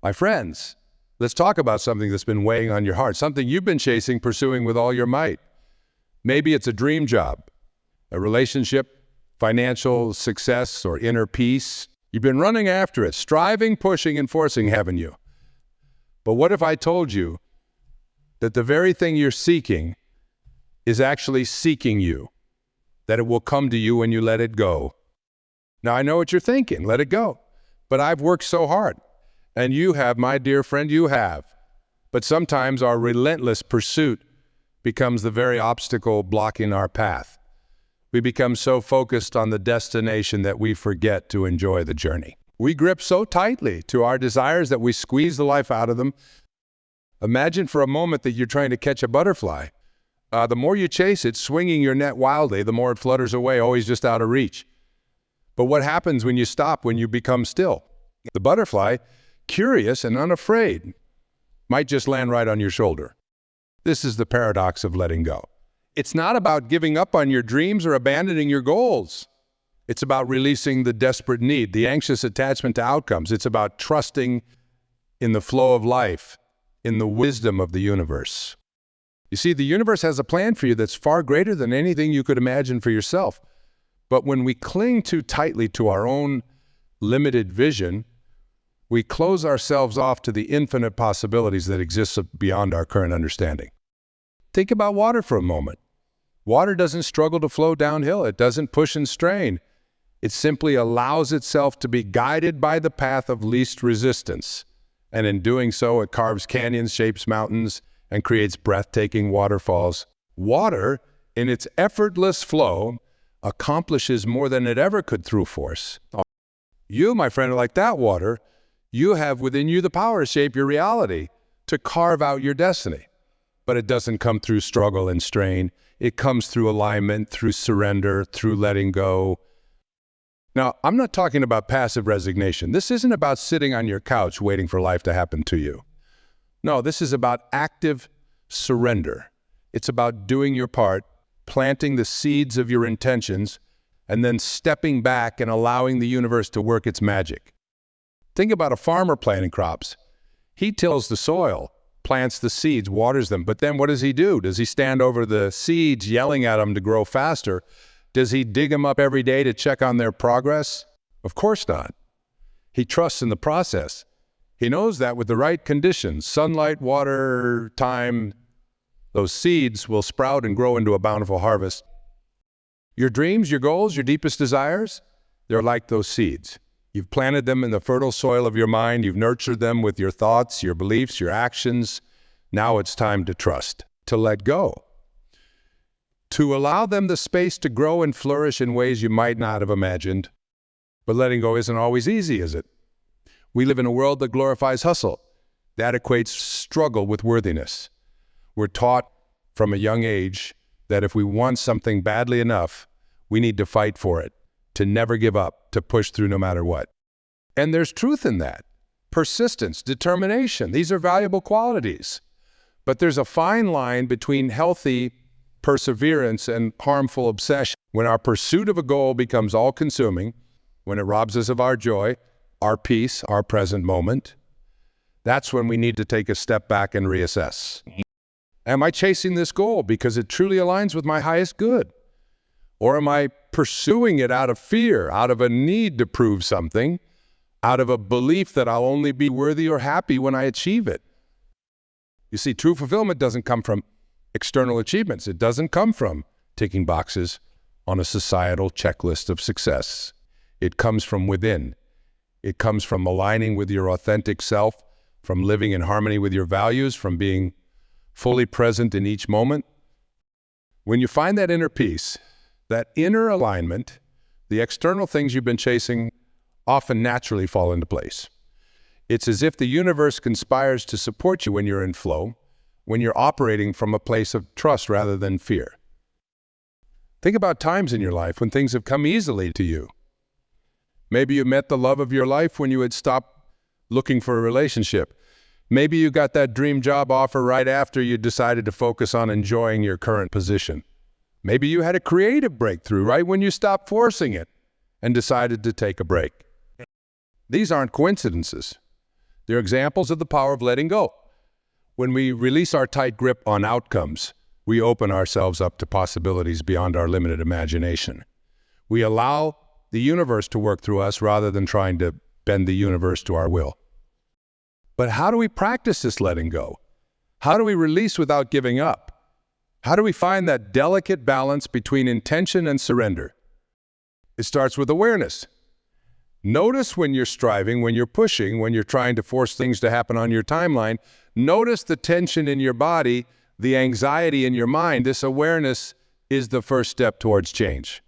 My friends, let's talk about something that's been weighing on your heart, something you've been chasing, pursuing with all your might. Maybe it's a dream job, a relationship, financial success, or inner peace. You've been running after it, striving, pushing, and forcing, haven't you? But what if I told you that the very thing you're seeking is actually seeking you, that it will come to you when you let it go? Now, I know what you're thinking, let it go. But I've worked so hard, and you have, my dear friend, you have. But sometimes our relentless pursuit becomes the very obstacle blocking our path. We become so focused on the destination that we forget to enjoy the journey. We grip so tightly to our desires that we squeeze the life out of them. Imagine for a moment that you're trying to catch a butterfly. The more you chase it, swinging your net wildly, the more it flutters away, always just out of reach. But what happens when you stop, when you become still? The butterfly, curious and unafraid, might just land right on your shoulder. This is the paradox of letting go. It's not about giving up on your dreams or abandoning your goals. It's about releasing the desperate need, the anxious attachment to outcomes. It's about trusting in the flow of life, in the wisdom of the universe. You see, the universe has a plan for you that's far greater than anything you could imagine for yourself. But when we cling too tightly to our own limited vision, we close ourselves off to the infinite possibilities that exist beyond our current understanding. Think about water for a moment. Water doesn't struggle to flow downhill. It doesn't push and strain. It simply allows itself to be guided by the path of least resistance. And in doing so, it carves canyons, shapes mountains, and creates breathtaking waterfalls. Water, in its effortless flow, accomplishes more than it ever could through force. You, my friend, are like that water. You have within you the power to shape your reality, to carve out your destiny. But it doesn't come through struggle and strain. It comes through alignment, through surrender, through letting go. Now, I'm not talking about passive resignation. This isn't about sitting on your couch waiting for life to happen to you. No, this is about active surrender. It's about doing your part, planting the seeds of your intentions, and then stepping back and allowing the universe to work its magic. Think about a farmer planting crops. He tills the soil, plants the seeds, waters them, but then what does he do? Does he stand over the seeds yelling at them to grow faster? Does he dig them up every day to check on their progress? Of course not. He trusts in the process. He knows that with the right conditions, sunlight, water, time, those seeds will sprout and grow into a bountiful harvest. Your dreams, your goals, your deepest desires, they're like those seeds. You've planted them in the fertile soil of your mind. You've nurtured them with your thoughts, your beliefs, your actions. Now it's time to trust, to let go, to allow them the space to grow and flourish in ways you might not have imagined. But letting go isn't always easy, is it? We live in a world that glorifies hustle. That equates struggle with worthiness. We're taught from a young age that if we want something badly enough, we need to fight for it, to never give up, to push through no matter what. And there's truth in that. Persistence, determination, these are valuable qualities. But there's a fine line between healthy perseverance and harmful obsession. When our pursuit of a goal becomes all-consuming, when it robs us of our joy, our peace, our present moment, that's when we need to take a step back and reassess. Am I chasing this goal because it truly aligns with my highest good? Or am I pursuing it out of fear, out of a need to prove something, out of a belief that I'll only be worthy or happy when I achieve it? You see, true fulfillment doesn't come from external achievements. It doesn't come from ticking boxes on a societal checklist of success. It comes from within. It comes from aligning with your authentic self, from living in harmony with your values, from being fully present in each moment. When you find that inner peace, that inner alignment, the external things you've been chasing often naturally fall into place. It's as if the universe conspires to support you when you're in flow, when you're operating from a place of trust rather than fear. Think about times in your life when things have come easily to you. Maybe you met the love of your life when you had stopped looking for a relationship. Maybe you got that dream job offer right after you decided to focus on enjoying your current position. Maybe you had a creative breakthrough right when you stopped forcing it and decided to take a break. These aren't coincidences. They're examples of the power of letting go. When we release our tight grip on outcomes, we open ourselves up to possibilities beyond our limited imagination. We allow the universe to work through us rather than trying to bend the universe to our will. But how do we practice this letting go? How do we release without giving up? How do we find that delicate balance between intention and surrender? It starts with awareness. Notice when you're striving, when you're pushing, when you're trying to force things to happen on your timeline. Notice the tension in your body, the anxiety in your mind. This awareness is the first step towards change.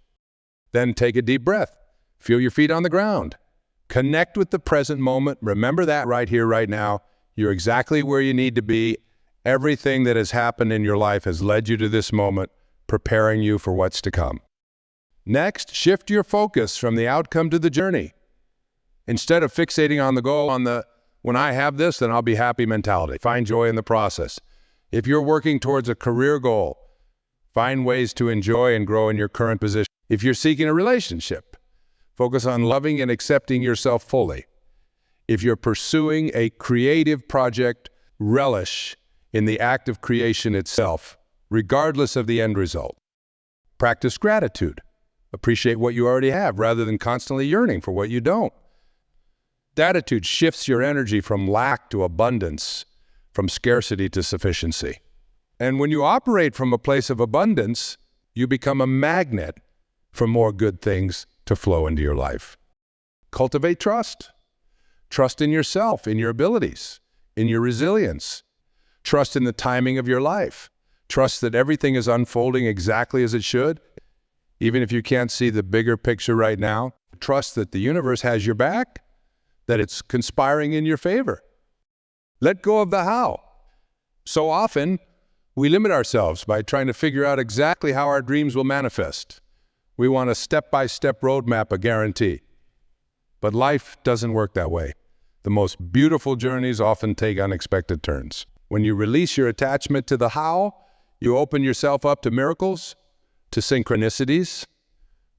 Then take a deep breath. Feel your feet on the ground. Connect with the present moment. Remember that right here, right now. You're exactly where you need to be. Everything that has happened in your life has led you to this moment, preparing you for what's to come. Next, shift your focus from the outcome to the journey. Instead of fixating on the goal, on the, when I have this, then I'll be happy mentality. Find joy in the process. If you're working towards a career goal, find ways to enjoy and grow in your current position. If you're seeking a relationship, focus on loving and accepting yourself fully. If you're pursuing a creative project, relish in the act of creation itself, regardless of the end result. Practice gratitude. Appreciate what you already have rather than constantly yearning for what you don't. Gratitude shifts your energy from lack to abundance, from scarcity to sufficiency. And when you operate from a place of abundance, you become a magnet for more good things to flow into your life. Cultivate trust. Trust in yourself, in your abilities, in your resilience. Trust in the timing of your life. Trust that everything is unfolding exactly as it should, even if you can't see the bigger picture right now. Trust that the universe has your back, that it's conspiring in your favor. Let go of the how. So often, we limit ourselves by trying to figure out exactly how our dreams will manifest. We want a step-by-step roadmap, a guarantee. But life doesn't work that way. The most beautiful journeys often take unexpected turns. When you release your attachment to the how, you open yourself up to miracles, to synchronicities,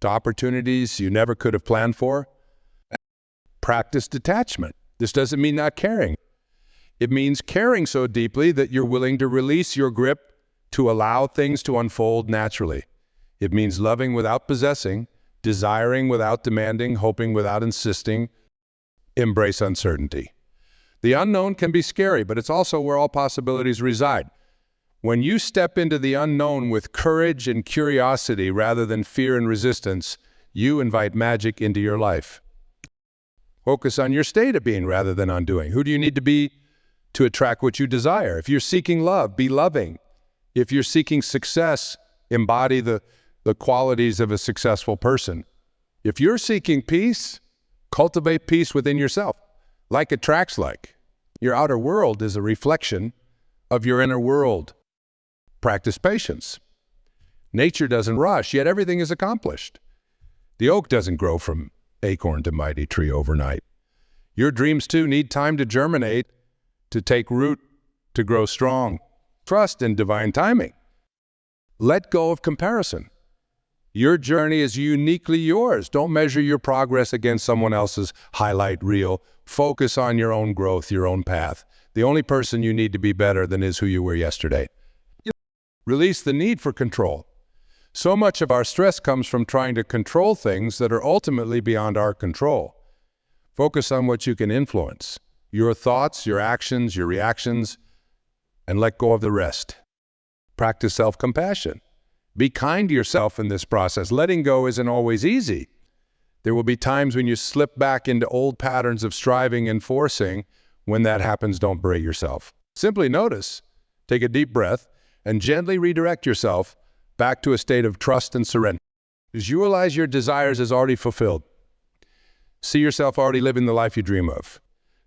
to opportunities you never could have planned for. Practice detachment. This doesn't mean not caring. It means caring so deeply that you're willing to release your grip to allow things to unfold naturally. It means loving without possessing, desiring without demanding, hoping without insisting. Embrace uncertainty. The unknown can be scary, but it's also where all possibilities reside. When you step into the unknown with courage and curiosity rather than fear and resistance, you invite magic into your life. Focus on your state of being rather than on doing. Who do you need to be to attract what you desire? If you're seeking love, be loving. If you're seeking success, embody the qualities of a successful person. If you're seeking peace, cultivate peace within yourself. Like attracts like. Your outer world is a reflection of your inner world. Practice patience. Nature doesn't rush, yet everything is accomplished. The oak doesn't grow from acorn to mighty tree overnight. Your dreams too need time to germinate, to take root, to grow strong. Trust in divine timing. Let go of comparison. Your journey is uniquely yours. Don't measure your progress against someone else's highlight reel. Focus on your own growth, your own path. The only person you need to be better than is who you were yesterday. Release the need for control. So much of our stress comes from trying to control things that are ultimately beyond our control. Focus on what you can influence, your thoughts, your actions, your reactions, and let go of the rest. Practice self-compassion. Be kind to yourself in this process. Letting go isn't always easy. There will be times when you slip back into old patterns of striving and forcing. When that happens, don't berate yourself. Simply notice, take a deep breath, and gently redirect yourself back to a state of trust and surrender. Visualize your desires as already fulfilled. See yourself already living the life you dream of.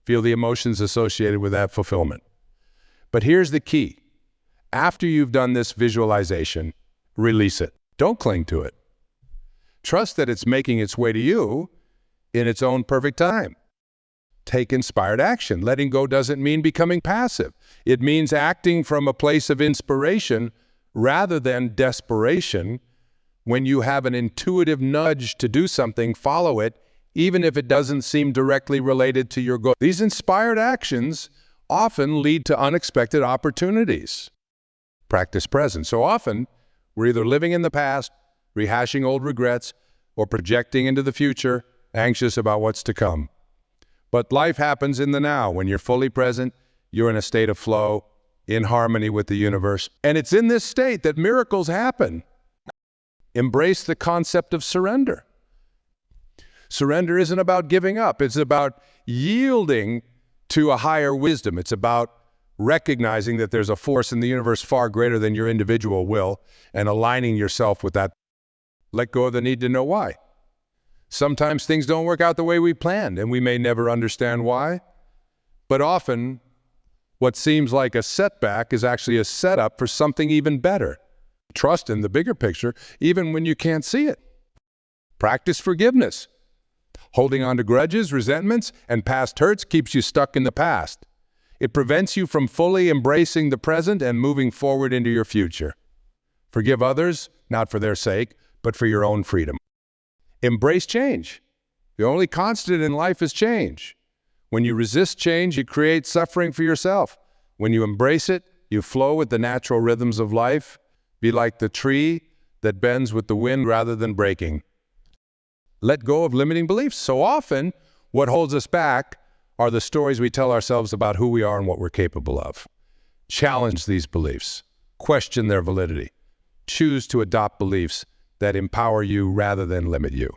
Feel the emotions associated with that fulfillment. But here's the key. After you've done this visualization, release it. Don't cling to it. Trust that it's making its way to you in its own perfect time. Take inspired action. Letting go doesn't mean becoming passive. It means acting from a place of inspiration rather than desperation. When you have an intuitive nudge to do something, follow it, even if it doesn't seem directly related to your goal. These inspired actions often lead to unexpected opportunities. Practice present. So often, we're either living in the past, rehashing old regrets, or projecting into the future, anxious about what's to come. But life happens in the now. When you're fully present, you're in a state of flow, in harmony with the universe. And it's in this state that miracles happen. Embrace the concept of surrender. Surrender isn't about giving up. It's about yielding to a higher wisdom. It's about recognizing that there's a force in the universe far greater than your individual will and aligning yourself with that. Let go of the need to know why. Sometimes things don't work out the way we planned, and we may never understand why. But often, what seems like a setback is actually a setup for something even better. Trust in the bigger picture, even when you can't see it. Practice forgiveness. Holding on to grudges, resentments, and past hurts keeps you stuck in the past. It prevents you from fully embracing the present and moving forward into your future. Forgive others, not for their sake, but for your own freedom. Embrace change. The only constant in life is change. When you resist change, you create suffering for yourself. When you embrace it, you flow with the natural rhythms of life. Be like the tree that bends with the wind rather than breaking. Let go of limiting beliefs. So often, what holds us back are the stories we tell ourselves about who we are and what we're capable of. Challenge these beliefs. Question their validity. Choose to adopt beliefs that empower you rather than limit you.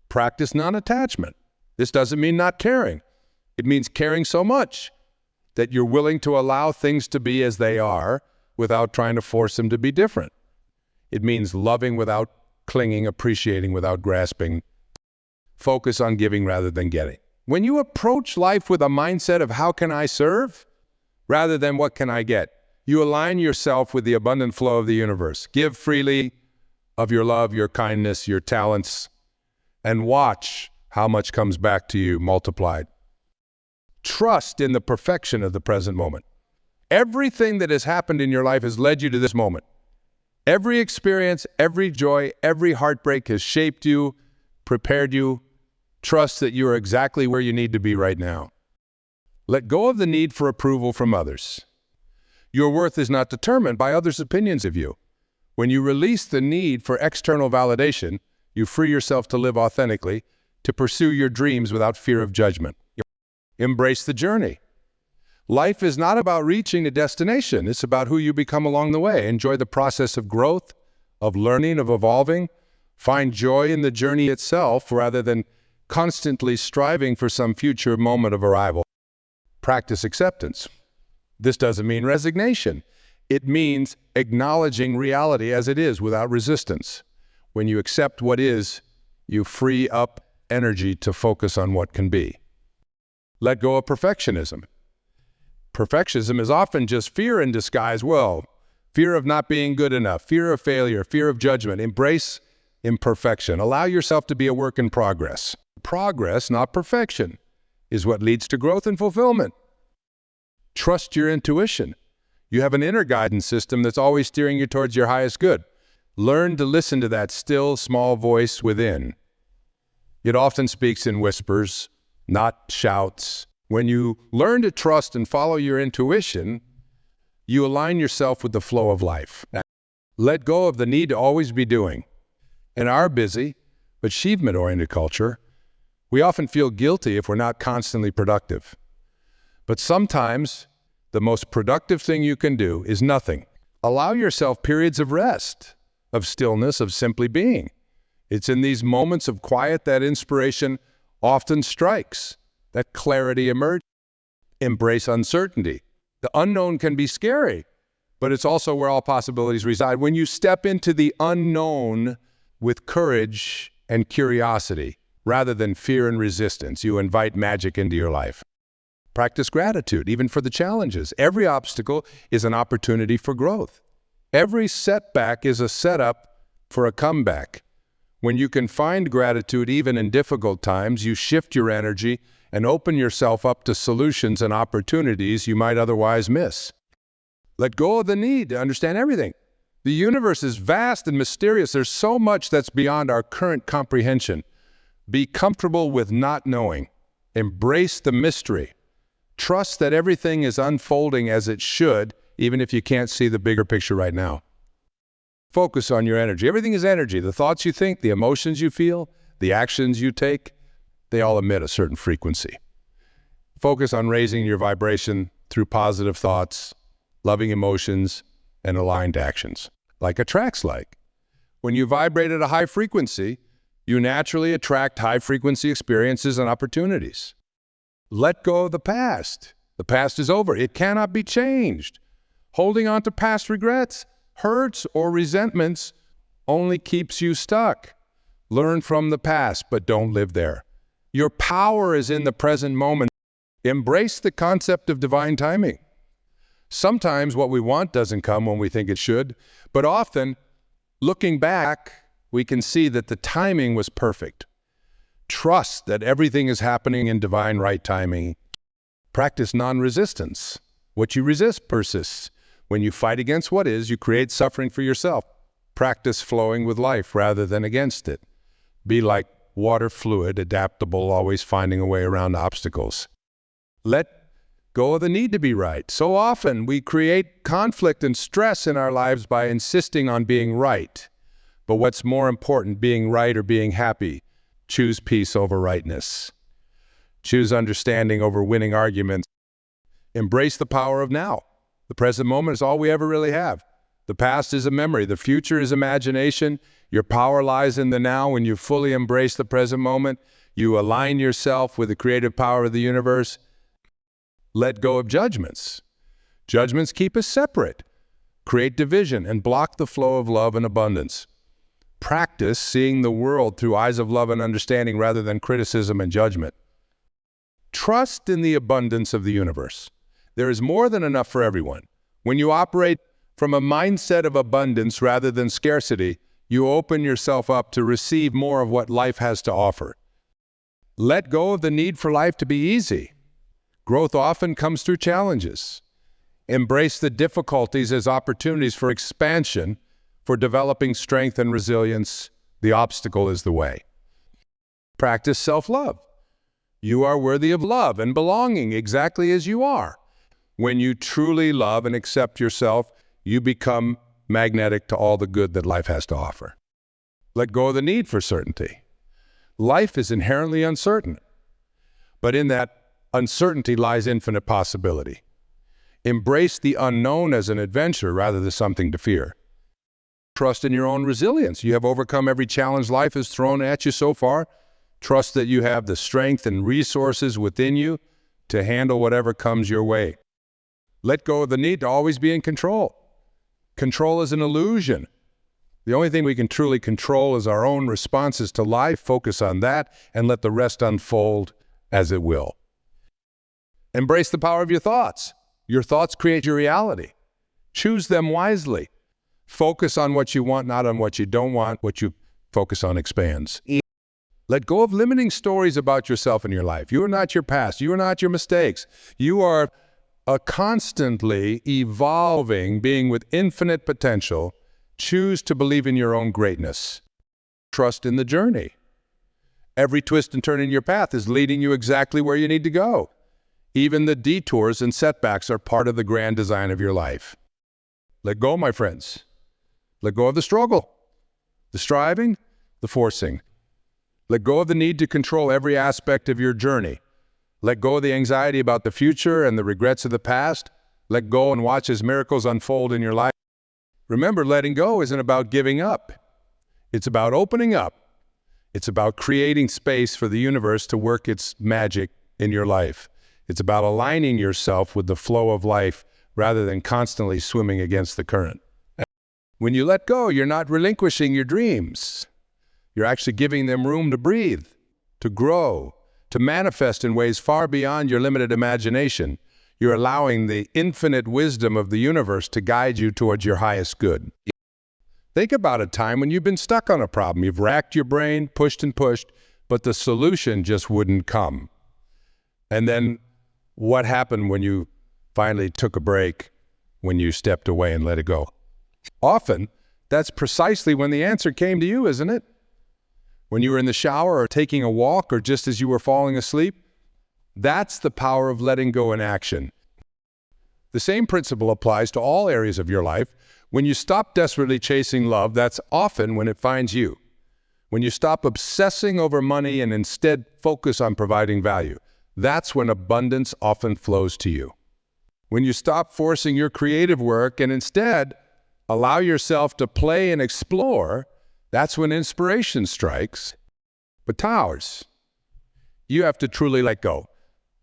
Practice non-attachment. This doesn't mean not caring. It means caring so much that you're willing to allow things to be as they are without trying to force them to be different. It means loving without clinging, appreciating without grasping. Focus on giving rather than getting. When you approach life with a mindset of how can I serve rather than what can I get, you align yourself with the abundant flow of the universe. Give freely of your love, your kindness, your talents, and watch how much comes back to you multiplied. Trust in the perfection of the present moment. Everything that has happened in your life has led you to this moment. Every experience, every joy, every heartbreak has shaped you, prepared you. Trust that you are exactly where you need to be right now. Let go of the need for approval from others. Your worth is not determined by others' opinions of you. When you release the need for external validation, you free yourself to live authentically, to pursue your dreams without fear of judgment. Embrace the journey. Life is not about reaching a destination. It's about who you become along the way. Enjoy the process of growth, of learning, of evolving. Find joy in the journey itself rather than constantly striving for some future moment of arrival. Practice acceptance. This doesn't mean resignation. It means acknowledging reality as it is without resistance. When you accept what is, you free up energy to focus on what can be. Let go of perfectionism. Perfectionism is often just fear in disguise. Well, fear of not being good enough, fear of failure, fear of judgment. Embrace imperfection. Allow yourself to be a work in progress. Progress, not perfection, is what leads to growth and fulfillment. Trust your intuition. You have an inner guidance system that's always steering you towards your highest good. Learn to listen to that still, small voice within. It often speaks in whispers, not shouts. When you learn to trust and follow your intuition, you align yourself with the flow of life. Let go of the need to always be doing. In our busy, achievement-oriented culture, we often feel guilty if we're not constantly productive. But sometimes, the most productive thing you can do is nothing. Allow yourself periods of rest, of stillness, of simply being. It's in these moments of quiet that inspiration often strikes, that clarity emerges. Embrace uncertainty. The unknown can be scary, but it's also where all possibilities reside. When you step into the unknown with courage and curiosity, rather than fear and resistance, you invite magic into your life. Practice gratitude, even for the challenges. Every obstacle is an opportunity for growth. Every setback is a setup for a comeback. When you can find gratitude even in difficult times, you shift your energy and open yourself up to solutions and opportunities you might otherwise miss. Let go of the need to understand everything. The universe is vast and mysterious. There's so much that's beyond our current comprehension. Be comfortable with not knowing. Embrace the mystery. Trust that everything is unfolding as it should, even if you can't see the bigger picture right now. Focus on your energy. Everything is energy. The thoughts you think, the emotions you feel, the actions you take, they all emit a certain frequency. Focus on raising your vibration through positive thoughts, loving emotions, and aligned actions. Like attracts like. When you vibrate at a high frequency, you naturally attract high-frequency experiences and opportunities. Let go of the past. The past is over. It cannot be changed. Holding on to past regrets, hurts, or resentments only keeps you stuck. Learn from the past, but don't live there. Your power is in the present moment. Embrace the concept of divine timing. Sometimes what we want doesn't come when we think it should, but often, looking back, we can see that the timing was perfect. Trust that everything is happening in divine right timing. Practice non-resistance. What you resist persists. When you fight against what is, you create suffering for yourself. Practice flowing with life rather than against it. Be like water fluid, adaptable, always finding a way around obstacles. Let go of the need to be right. So often we create conflict and stress in our lives by insisting on being right. But what's more important, being right or being happy? Choose peace over rightness. Choose understanding over winning arguments. Embrace the power of now. The present moment is all we ever really have. The past is a memory. The future is imagination. Your power lies in the now. When you fully embrace the present moment, you align yourself with the creative power of the universe. Let go of judgments. Judgments keep us separate, create division, and block the flow of love and abundance. Practice seeing the world through eyes of love and understanding rather than criticism and judgment. Trust in the abundance of the universe. There is more than enough for everyone. When you operate from a mindset of abundance rather than scarcity, you open yourself up to receive more of what life has to offer. Let go of the need for life to be easy. Growth often comes through challenges. Embrace the difficulties as opportunities for expansion, for developing strength and resilience. The obstacle is the way. Practice self-love. You are worthy of love and belonging exactly as you are. When you truly love and accept yourself, you become magnetic to all the good that life has to offer. Let go of the need for certainty. Life is inherently uncertain, but in that uncertainty lies infinite possibility. Embrace the unknown as an adventure rather than something to fear. Trust in your own resilience. You have overcome every challenge life has thrown at you so far. Trust that you have the strength and resources within you to handle whatever comes your way. Let go of the need to always be in control. Control is an illusion. The only thing we can truly control is our own responses to life. Focus on that and let the rest unfold as it will. Embrace the power of your thoughts. Your thoughts create your reality. Choose them wisely. Focus on what you want, not on what you don't want. What you focus on expands. Let go of limiting stories about yourself and your life. You are not your past. You are not your mistakes. You are a constantly evolving being with infinite potential. Choose to believe in your own greatness. Trust in the journey. Every twist and turn in your path is leading you exactly where you need to go. Even the detours and setbacks are part of the grand design of your life. Let go, my friends. Let go of the struggle, the striving, the forcing. Let go of the need to control every aspect of your journey. Let go of the anxiety about the future and the regrets of the past. Let go and watch as miracles unfold in your life. Remember, letting go isn't about giving up. It's about opening up. It's about creating space for the universe to work its magic in your life. It's about aligning yourself with the flow of life rather than constantly swimming against the current. When you let go, you're not relinquishing your dreams. You're actually giving them room to breathe, to grow, to manifest in ways far beyond your limited imagination. You're allowing the infinite wisdom of the universe to guide you towards your highest good. Think about a time when you've been stuck on a problem. You've racked your brain, pushed and pushed, but the solution just wouldn't come. And then what happened when you finally took a break, when you stepped away and let it go? Often, that's precisely when the answer came to you, isn't it? when you were in the shower or taking a walk or just as you were falling asleep. That's the power of letting go in action. The same principle applies to all areas of your life. When you stop desperately chasing love, that's often when it finds you. When you stop obsessing over money and instead focus on providing value, that's when abundance often flows to you. When you stop forcing your creative work and instead allow yourself to play and explore, that's when inspiration strikes. But Towers, you have to truly let go.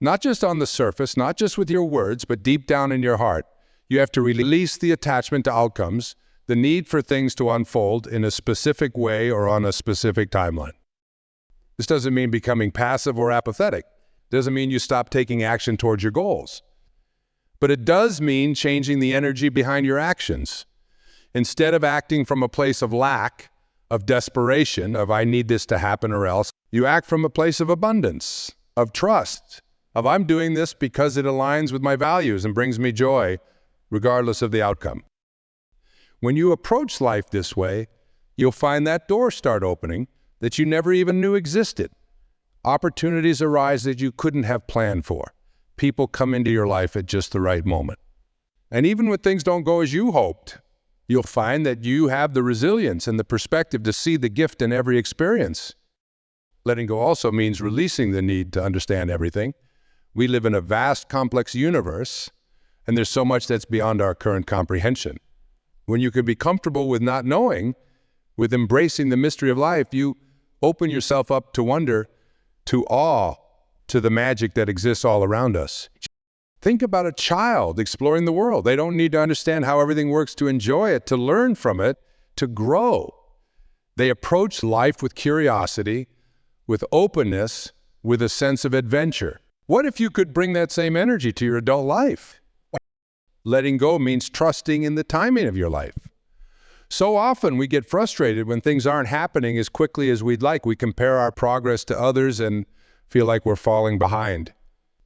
Not just on the surface, not just with your words, but deep down in your heart. You have to release the attachment to outcomes, the need for things to unfold in a specific way or on a specific timeline. This doesn't mean becoming passive or apathetic. It doesn't mean you stop taking action towards your goals. But it does mean changing the energy behind your actions. Instead of acting from a place of lack, of desperation, of I need this to happen or else, you act from a place of abundance, of trust, of I'm doing this because it aligns with my values and brings me joy, regardless of the outcome. When you approach life this way, you'll find that door start opening that you never even knew existed. Opportunities arise that you couldn't have planned for. People come into your life at just the right moment. And even when things don't go as you hoped, you'll find that you have the resilience and the perspective to see the gift in every experience. Letting go also means releasing the need to understand everything. We live in a vast, complex universe, and there's so much that's beyond our current comprehension. When you can be comfortable with not knowing, with embracing the mystery of life, you open yourself up to wonder, to awe, to the magic that exists all around us. Think about a child exploring the world. They don't need to understand how everything works to enjoy it, to learn from it, to grow. They approach life with curiosity, with openness, with a sense of adventure. What if you could bring that same energy to your adult life? Letting go means trusting in the timing of your life. So often we get frustrated when things aren't happening as quickly as we'd like. We compare our progress to others and feel like we're falling behind.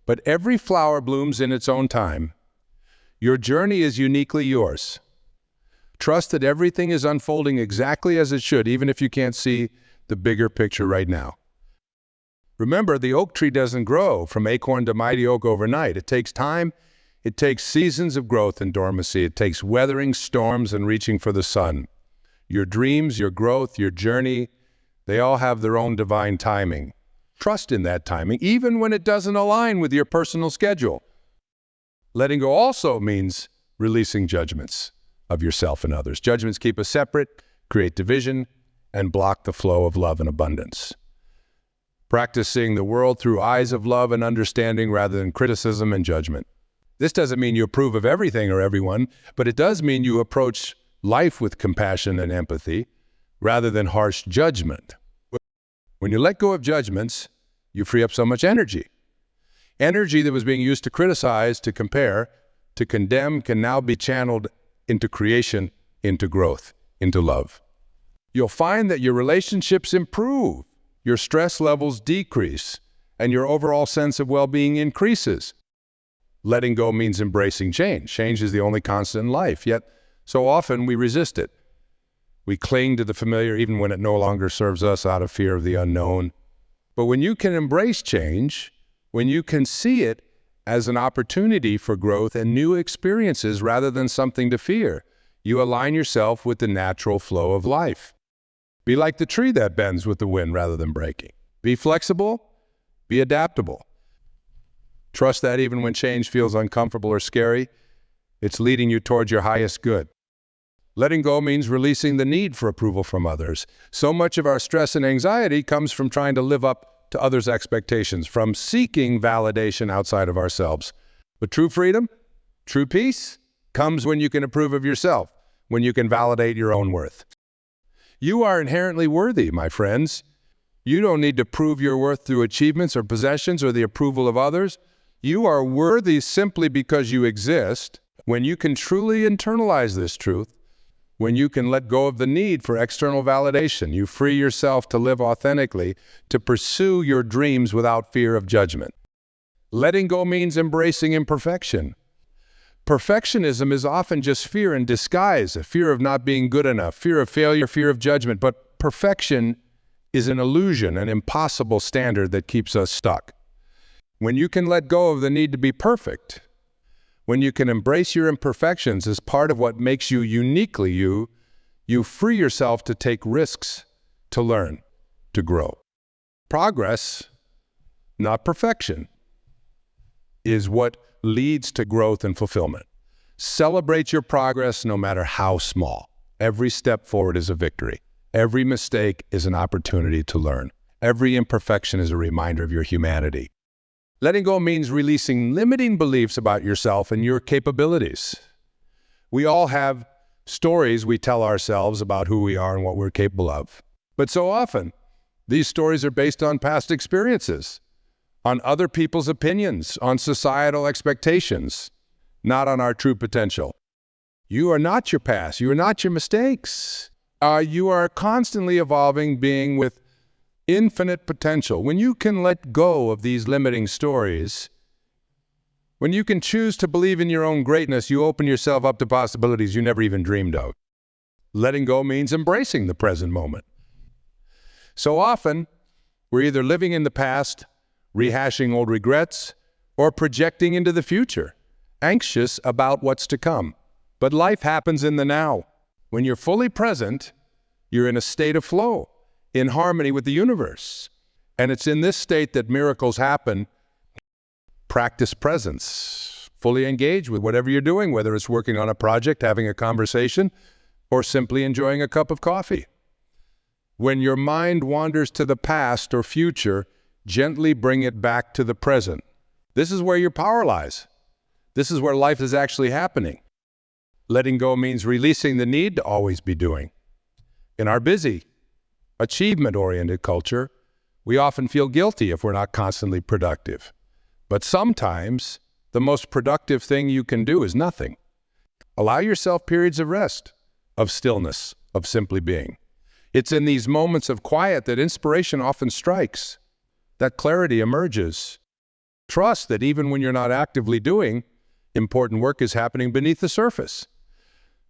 But every flower blooms in its own time. Your journey is uniquely yours. Trust that everything is unfolding exactly as it should, even if you can't see the bigger picture right now. Remember, the oak tree doesn't grow from acorn to mighty oak overnight. It takes time. It takes seasons of growth and dormancy. It takes weathering storms and reaching for the sun. Your dreams, your growth, your journey, they all have their own divine timing. Trust in that timing, even when it doesn't align with your personal schedule. Letting go also means releasing judgments of yourself and others. Judgments keep us separate, create division, and block the flow of love and abundance. Practice seeing the world through eyes of love and understanding rather than criticism and judgment. This doesn't mean you approve of everything or everyone, but it does mean you approach life with compassion and empathy rather than harsh judgment. When you let go of judgments, you free up so much energy. Energy that was being used to criticize, to compare, to condemn can now be channeled into creation, into growth, into love. You'll find that your relationships improve, your stress levels decrease, and your overall sense of well-being increases. Letting go means embracing change. Change is the only constant in life, yet so often we resist it. We cling to the familiar even when it no longer serves us out of fear of the unknown. But when you can embrace change, when you can see it as an opportunity for growth and new experiences rather than something to fear, you align yourself with the natural flow of life. Be like the tree that bends with the wind rather than breaking. Be flexible, be adaptable. Trust that even when change feels uncomfortable or scary, it's leading you towards your highest good. Letting go means releasing the need for approval from others. So much of our stress and anxiety comes from trying to live up to others' expectations, from seeking validation outside of ourselves. But true freedom, true peace, comes when you can approve of yourself, when you can validate your own worth. You are inherently worthy, my friends. You don't need to prove your worth through achievements or possessions or the approval of others. You are worthy simply because you exist. When you can truly internalize this truth, when you can let go of the need for external validation, you free yourself to live authentically, to pursue your dreams without fear of judgment. Letting go means embracing imperfection. Perfectionism is often just fear in disguise, a fear of not being good enough, fear of failure, fear of judgment. But perfection is an illusion, an impossible standard that keeps us stuck. When you can let go of the need to be perfect, when you can embrace your imperfections as part of what makes you uniquely you, you free yourself to take risks, to learn, to grow. Progress, not perfection, is what leads to growth and fulfillment. Celebrate your progress no matter how small. Every step forward is a victory. Every mistake is an opportunity to learn. Every imperfection is a reminder of your humanity. Letting go means releasing limiting beliefs about yourself and your capabilities. We all have stories we tell ourselves about who we are and what we're capable of. But so often, these stories are based on past experiences, on other people's opinions, on societal expectations, not on our true potential. You are not your past. You are not your mistakes. You are a constantly evolving being with infinite potential. When you can let go of these limiting stories, when you can choose to believe in your own greatness, you open yourself up to possibilities you never even dreamed of. Letting go means embracing the present moment. So often, we're either living in the past, rehashing old regrets, or projecting into the future, anxious about what's to come. But life happens in the now. When you're fully present, you're in a state of flow, in harmony with the universe. And it's in this state that miracles happen. Practice presence. Fully engage with whatever you're doing, whether it's working on a project, having a conversation, or simply enjoying a cup of coffee. When your mind wanders to the past or future, gently bring it back to the present. This is where your power lies. This is where life is actually happening. Letting go means releasing the need to always be doing. In our busy, achievement-oriented culture, we often feel guilty if we're not constantly productive. But sometimes, the most productive thing you can do is nothing. Allow yourself periods of rest, of stillness, of simply being. It's in these moments of quiet that inspiration often strikes, that clarity emerges. Trust that even when you're not actively doing, important work is happening beneath the surface.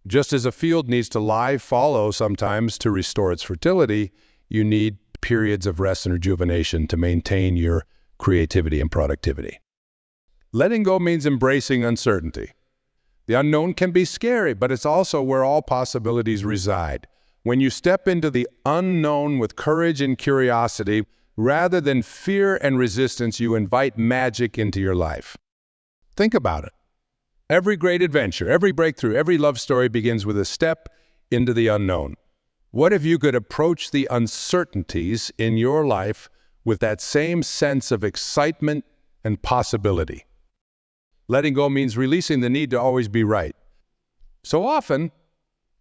Just as a field needs to lie fallow sometimes to restore its fertility, you need periods of rest and rejuvenation to maintain your creativity and productivity. Letting go means embracing uncertainty. The unknown can be scary, but it's also where all possibilities reside. When you step into the unknown with courage and curiosity, rather than fear and resistance, you invite magic into your life. Think about it. Every great adventure, every breakthrough, every love story begins with a step into the unknown. What if you could approach the uncertainties in your life with that same sense of excitement and possibility? Letting go means releasing the need to always be right. So often,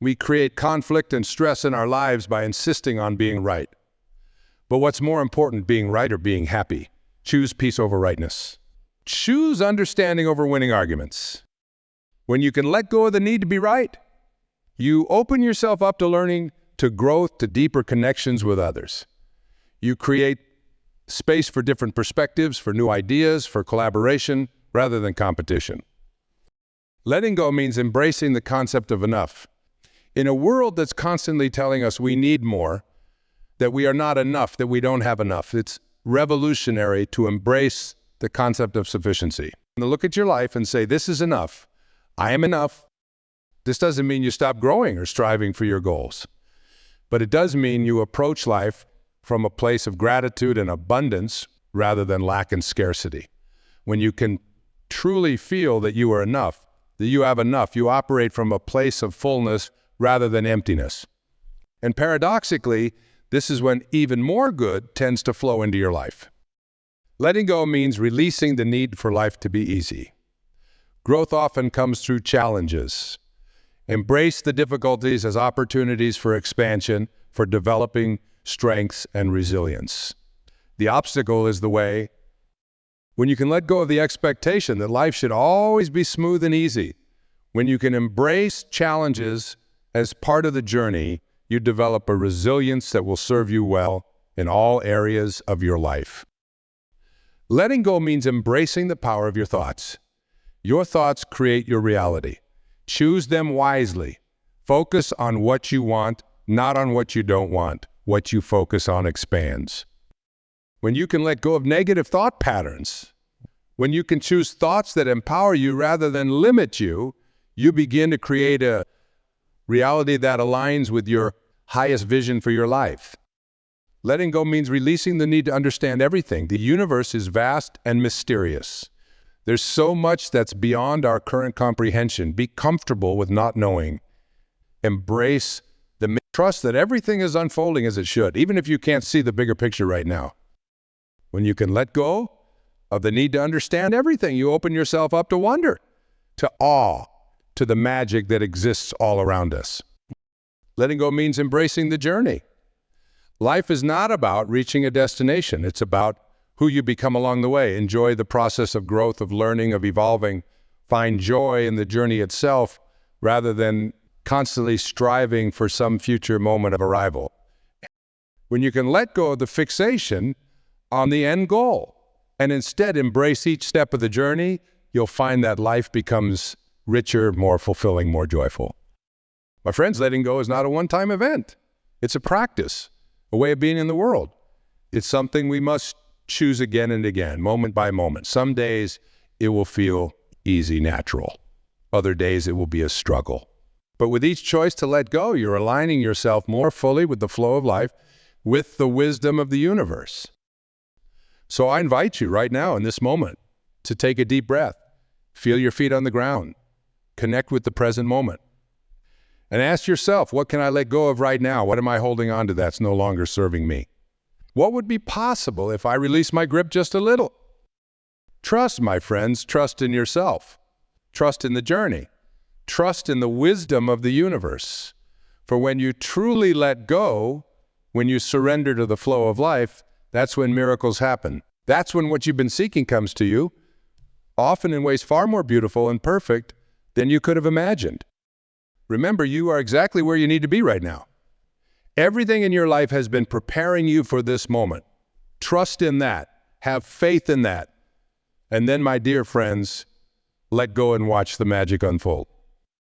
we create conflict and stress in our lives by insisting on being right. But what's more important, being right or being happy? Choose peace over rightness. Choose understanding over winning arguments. When you can let go of the need to be right, you open yourself up to learning, to growth, to deeper connections with others. You create space for different perspectives, for new ideas, for collaboration, rather than competition. Letting go means embracing the concept of enough. In a world that's constantly telling us we need more, that we are not enough, that we don't have enough, it's revolutionary to embrace the concept of sufficiency. And look at your life and say, this is enough. I am enough. This doesn't mean you stop growing or striving for your goals. But it does mean you approach life from a place of gratitude and abundance rather than lack and scarcity. When you can truly feel that you are enough, that you have enough, you operate from a place of fullness rather than emptiness. And paradoxically, this is when even more good tends to flow into your life. Letting go means releasing the need for life to be easy. Growth often comes through challenges. Embrace the difficulties as opportunities for expansion, for developing strengths and resilience. The obstacle is the way. When you can let go of the expectation that life should always be smooth and easy, when you can embrace challenges as part of the journey, you develop a resilience that will serve you well in all areas of your life. Letting go means embracing the power of your thoughts. Your thoughts create your reality. Choose them wisely. Focus on what you want, not on what you don't want. what you focus on expands. When you can let go of negative thought patterns, when you can choose thoughts that empower you rather than limit you, you begin to create a reality that aligns with your highest vision for your life. Letting go means releasing the need to understand everything. The universe is vast and mysterious. There's so much that's beyond our current comprehension. Be comfortable with not knowing. Embrace the trust that everything is unfolding as it should, even if you can't see the bigger picture right now. When you can let go of the need to understand everything, you open yourself up to wonder, to awe, to the magic that exists all around us. Letting go means embracing the journey. Life is not about reaching a destination. It's about who you become along the way. Enjoy the process of growth, of learning, of evolving. Find joy in the journey itself rather than constantly striving for some future moment of arrival. When you can let go of the fixation on the end goal and instead embrace each step of the journey, you'll find that life becomes richer, more fulfilling, more joyful. My friends, letting go is not a one-time event. It's a practice, a way of being in the world. It's something we must choose again and again, moment by moment. Some days it will feel easy, natural. Other days it will be a struggle. But with each choice to let go, you're aligning yourself more fully with the flow of life, with the wisdom of the universe. So I invite you right now in this moment to take a deep breath, feel your feet on the ground, connect with the present moment, and ask yourself, what can I let go of right now? What am I holding on to that's no longer serving me? What would be possible if I release my grip just a little? Trust, my friends, trust in yourself. Trust in the journey. Trust in the wisdom of the universe. For when you truly let go, when you surrender to the flow of life, that's when miracles happen. That's when what you've been seeking comes to you, often in ways far more beautiful and perfect than you could have imagined. Remember, you are exactly where you need to be right now. Everything in your life has been preparing you for this moment. Trust in that. Have faith in that. And then, my dear friends, let go and watch the magic unfold.